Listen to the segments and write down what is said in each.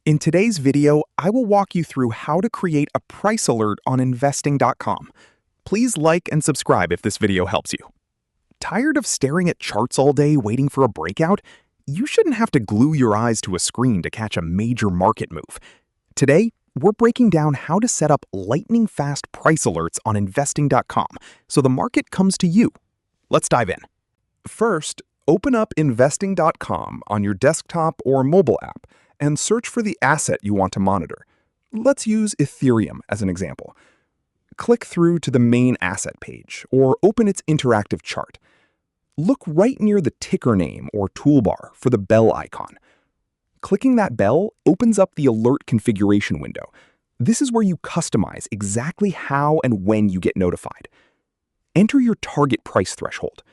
In today's video, I will walk you through how to create a price alert on investing.com. Please like and subscribe if this video helps you. Tired of staring at charts all day waiting for a breakout? You shouldn't have to glue your eyes to a screen to catch a major market move. Today, we're breaking down how to set up lightning-fast price alerts on investing.com so the market comes to you. Let's dive in. First, open up investing.com on your desktop or mobile app and search for the asset you want to monitor. Let's use Ethereum as an example. Click through to the main asset page or open its interactive chart. Look right near the ticker name or toolbar for the bell icon. Clicking that bell opens up the alert configuration window. This is where you customize exactly how and when you get notified. Enter your target price threshold.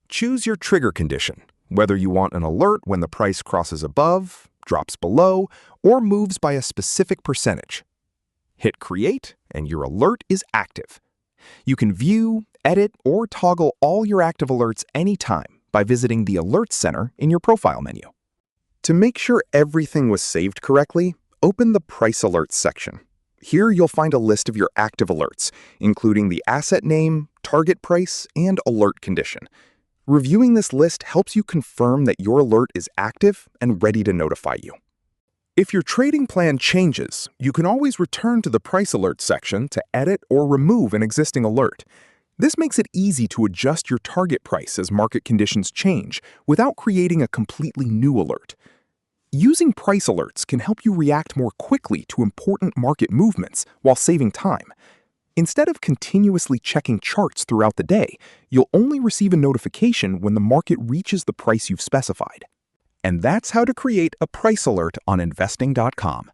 Choose your trigger condition, whether you want an alert when the price crosses above, drops below, or moves by a specific percentage. Hit Create, and your alert is active. You can view, edit, or toggle all your active alerts anytime by visiting the Alerts Center in your profile menu. To make sure everything was saved correctly, open the Price Alerts section. Here you'll find a list of your active alerts, including the asset name, target price, and alert condition. Reviewing this list helps you confirm that your alert is active and ready to notify you. If your trading plan changes, you can always return to the Price Alerts section to edit or remove an existing alert. This makes it easy to adjust your target price as market conditions change without creating a completely new alert. Using price alerts can help you react more quickly to important market movements while saving time. Instead of continuously checking charts throughout the day, you'll only receive a notification when the market reaches the price you've specified. And that's how to create a price alert on investing.com.